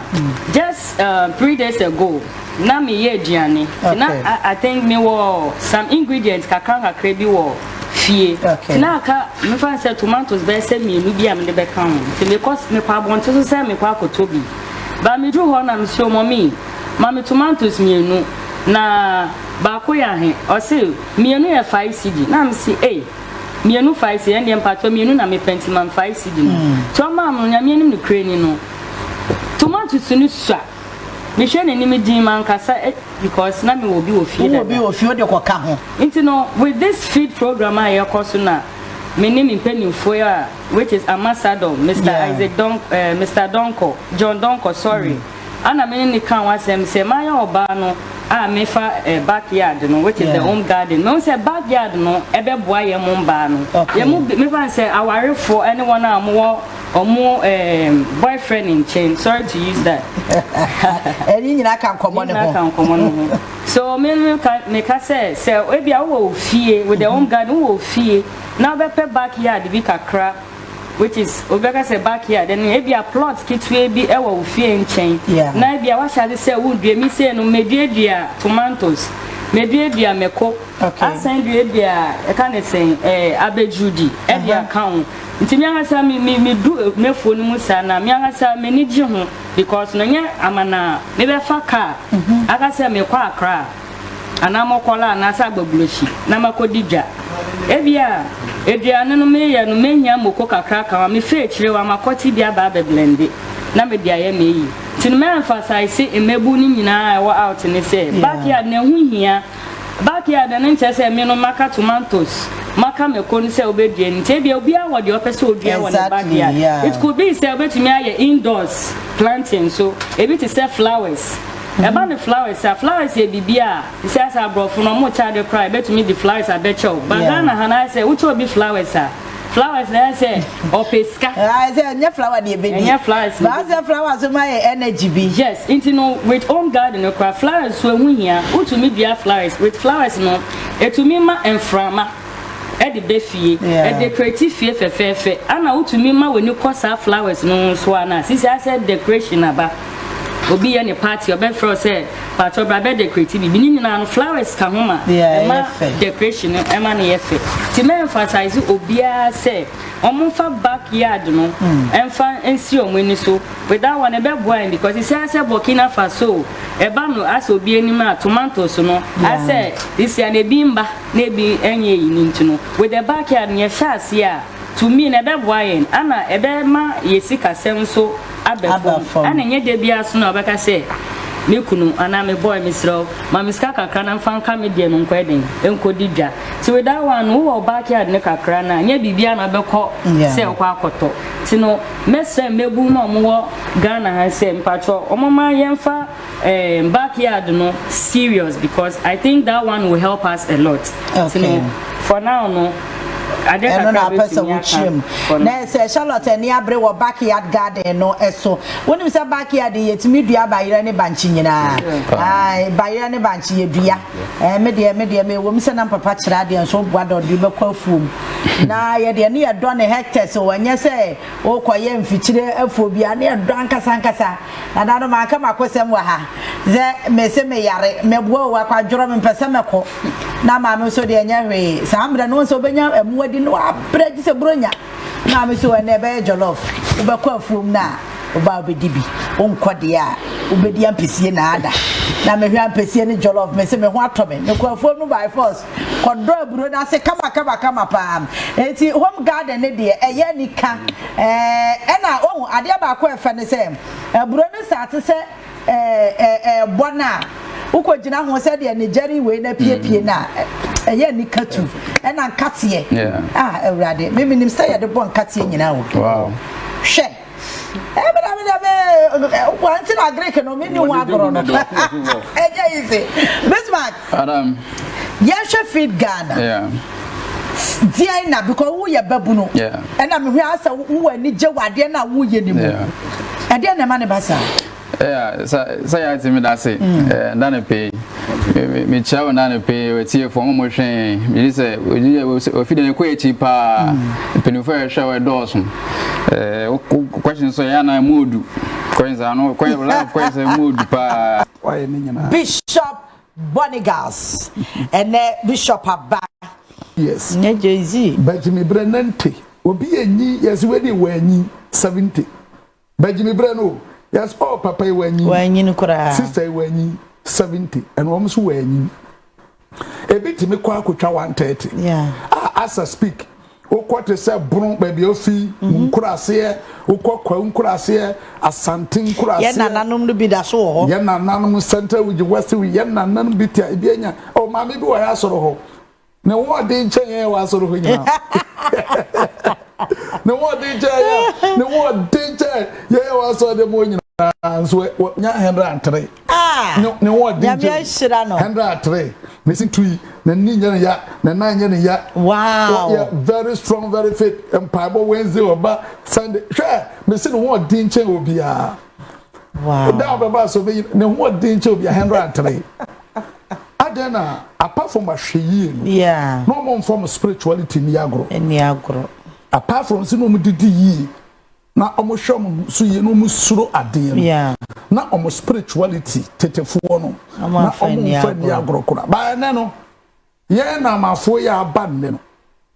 Just 3 days ago na me ye aduane. I think me wo some ingredients kakran bi wo fie. Na aka me fan say tomatoes be say me nu bi am de be kan. Because me kwa bonto so say me kwa kotobi. Ba me dru ho na me show mommy. Mami tomatoes me nu na baako ya he o se mienu ya 5 cd na am si mienu 5 cd and empato mienu na me pentimam 5 cd no to ma no nya mienu no kreni no tomato sunu sua me hwe na nimi din man kasa because na me will be ofie de ko ka ho nti no with this feed program I yakoso na me name penifo ya which is ambassador Mr. Isaac Mr. Donko John Donko sorry ana me ni kan wasem se ma ya oba no a me fa backyard no which is the home garden no say backyard no ebe boa ye mo mba no ye mo me fa say aware for anyone am omo boyfriend in chain sorry to use that eni nyina kan komo ne ho so me ka say e bia wo fie with the home garden wo fie now be backyard bi kakra which is obeka say backyard then e bia plot kitwe bi e wo fie in chain na e bia wa shade say wo dua mi say no meduadua tomatoes meduadua meko asan duadua e kan say abejudi e bia kan nti mi anga mi du mefo no musa na mi anga me ni ji ho because no nya amana me be fa car aka say me kwa akra ana mokola na sa gbagbuloshi na makodija ebia eduane no me ya no menya moko kakra ka me fe chire wa makoti bia ba be blende na me dia ye me yi tin me emphasize emebu ni nyina wa out ni say backyard na hu hia backyard na nche say me no maka tomatoes maka me ko ni say obedie nti bia obi a wo de opese odua wo na backyard it could be say obetumi aye indoors planting so ebi to say flowers eba the flowers e bibia isi asa brofo no mo cha de cry betumi the flowers abecho bagana hana say ucho obi flowers na say opeska say nya flower de be nya flowers ba say flowers my energy be yes into no with own garden no cry flowers so hu hia utumi bia flowers with flowers no etumi ma enframa e de befie e decorate fie fefefe ana utumi ma weni kosa flowers no so ana sisi asa decoration aba obi ya ne party obe fro say patro bra be decorate bi ni nyina no flowers ka homa ma decoration e ma na yefe ti me emphasize obia say omonfa backyard no emfa ensi omani so without one be boy because he say Burkina Faso e ba no as obi anima tomatoes no I say this ya na bimba na bi enye yi ni ntino with the backyard ne shas ya to me na be boy ana e be ma yesika sem so abefo ana nye de bia so na obeka say me kunu ana me boy misro ma miska kakra na mfa nka me de no nkweden enkodidwa ti we that one wo backyard ne kakra na nye bibia na beko say kwa akoto ti no mese mebu no mo Ghana ha say mpacho omoma yemfa backyard no serious because I think that one will help us a lot for now no and no person will chim na say Charlotte ni abre wo backyard garden no eso woni say backyard yetimi dua bayira ne banchi nyina ai bayira ne banchi ye dua me de wo mi say na papa kira de so boado de be kwa fum na ye de ne ye do ne hectares wo nya say wo koye mfichire afo bia ne ye do ankasa na da no ma aka makosem wa ha ze me se me yare me bo wa kwa dworo me pese me ko na ma me so de nya hwe sa amra no so benya di no abregi se bronya na me so na be jollof ubekwa afuom na uba obedibi onkode a ubedi ampesie na ada na me hwe ampesie ni jollof me se me ho atome me kwa afuom no by force kodo aburo na se kama pa enti home garden ne de eye nika na ohun ade ba ko efe ne se aburo ne start se bona uko jina ho se de Nigeria we na pie na eye ni katu e na nkatie awrade me nim say ye de bon nkatie nyina wo wow hwe wanti na Greek no me ni wa agro no eje ife Bismarck Adam ye hwe feed Ghana dia na because wo ye babu no e na me hwe asa wo ani je wade na wo ye ni mu e de na ma ne basa say I tell me that say na pay me chawo na pay we tie for mo hwen me say we feed na kwa chi pa penufo shower doors question so ya na mood question no question mood pa Bishop Bonigas and Bishop Abba yes nye Jay-Z Benjamin Brenante obi enyi yes we dey wanyi 70 Benjamin Breno yes, oh, papa, when you kura sister, when you 70 and almost when a bit me kwa kutwa 130 as I speak okwate se bron baby ofi nkurase okwa nkurase asante nkurase ye nananom no bi da so ho ye nananom center with west we ye nananom bi tia bi enya o ma me bi wa ya soro ho ne wo de nche ye wa soro ho nyina ne wo de nche ye wa soro de mo nyina so nya 103 ne wo de nche 103 missing tree na ninya ya na nanya ya wow yeah, very strong very fit and Bible Wednesday oba Sunday sure missing one dinche obia wow da baba so be ne one dinche obia 103 adena apart from ahyeyi yeah no more from spirituality ni agro apart from sino mu didi yi na omo hwam so yi no mu suro ade yeah na omo spirituality tetefuo no na omo fa ni agro kura ba na no ye na mafo ya banne no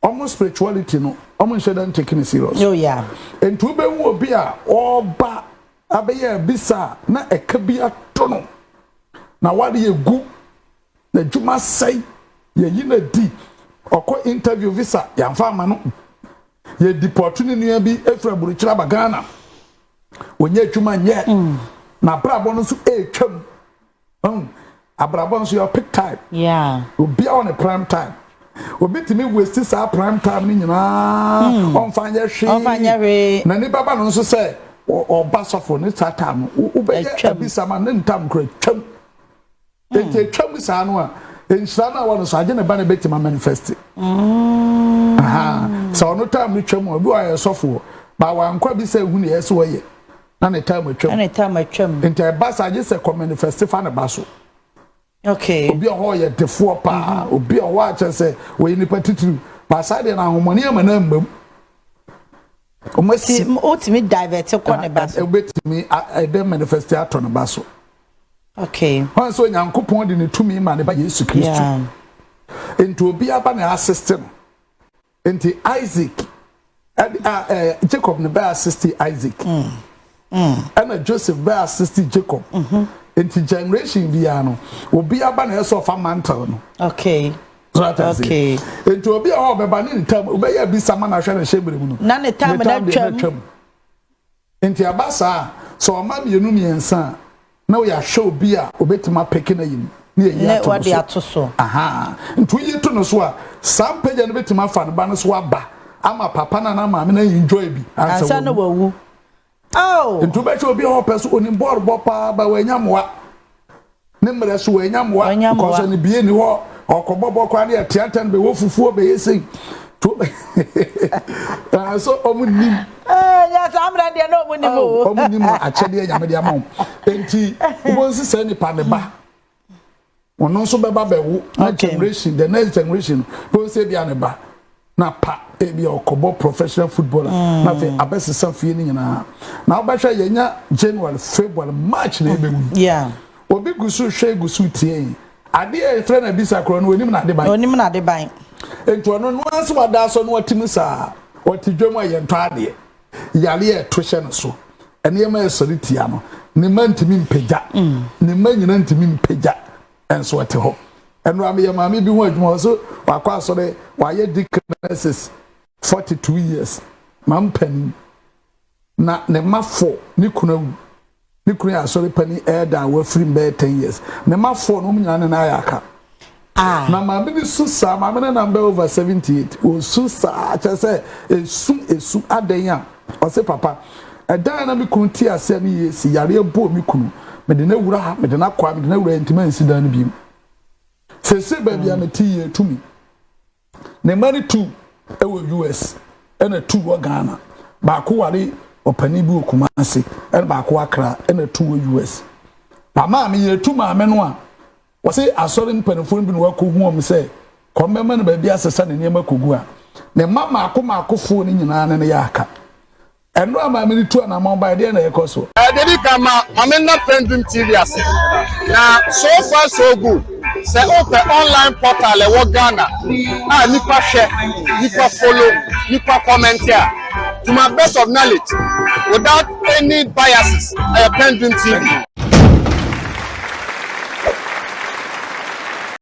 omo spirituality no omo shedan taking it serious oh yeah entu be wu obi a oba abeya bisa na ekabia to no na wade egu na juma sai ye yina di okọ interview visa ya mfa ma no ye deport ni nua bi efra buruchira bagana onye adwuma nye na brabo no so etwam abrabo so your pick time yeah obi on a prime time obi timi waste sa prime time ni nyina on fanya hwe na ni baba no so say oba sofo ni tata no ubeye abisa ma ne ntam kra twam ente twam sa no a enhyira na won so age ne ba na betima manifest aha so no time ni twam obi wa ye sofo ba wa nkwa bi say hu ne yes wo ye na ne time twam ente ba sa age say manifest fa na ba so okay obi ho ye defo pa obi ho a che say we ni patitru ba sa de na homoni ama na mbam o masi ultimate divert ko ne ba so obetimi I dem manifest ato ne ba so okay han so nyankopon de ne tumi ma ne ba Yesu Kristo into obi aba na assistant into Isaac Jacob ne ba assist Isaac and Joseph ba assist Jacob into generation biano obi aba na so fa mantle no okay okay into obi a ho be ba ni ntam obi ya bi sama na hwe na hyebre mu no na ne tam na twam into abasa so ma mienu miensa na we ya show bi a obetima peke na yim na ye ato so aha into yi to no so a sam page na betima fa no ba no so aba ama papa na na ma me na enjoy bi ansa no wawu oh into be show bi ho peso oni board bopa ba wanyamwa ne mre so wanyamwa because ni bie ni ho okobobo kwa na tiatan be wo fufuo be yesi to so omunim ya samra de no omunim achede nyamede amam enti ubonsi se ni pa ne ba ono so beba be wo generation the next generation bonse bia ne ba na pa ebi okobo professional footballer na fe abesesa fie ni nyina na obahwa yenya January February March na ebe wu obi gusu hwe gusu tie ade e frɛ na bisa kro no onim na ade ban enti ono no anse wada so no watimi sa watidwam aye ntɔ ade yale e to hye no so ene ma esori tia no ne mantimi mpagya ne manyina ntimi mpagya enso wote ho eno am ye maame bi ho adwuma so wakwa asore waye deaconesses 42 years mampani na ne mafo ni kunawu ni kunu asore pani elder wa free be 10 years ne mafo no nyana na ayaka na maame bi susa maame na number over 78 o susa cha say esu adenya o se papa edan na mi kunu ti ase na yesi yare ebo mi kunu me de na wura me de na kwa me de na wura ntima nsi dan bi sese ba bia me ti ye tumi ne mani 2 e wo US e na 2 wo Ghana ba ko ware opani bi okuma ase e ba ko akra e na 2 wo US ba ma me ye tuma me no a wo se asori mpanifo bi no wa ko hu om se komema no ba bia asesa ne niam akogu a ne mama akofo ni nyina ne ya aka eno ama me tu na ma ba de na yekoso Dedi kama amena Pendream TV ase na so far so good say open online portal e wo Ghana nipa share nipa follow nipa comment here to my best of knowledge without any biases Pendream TV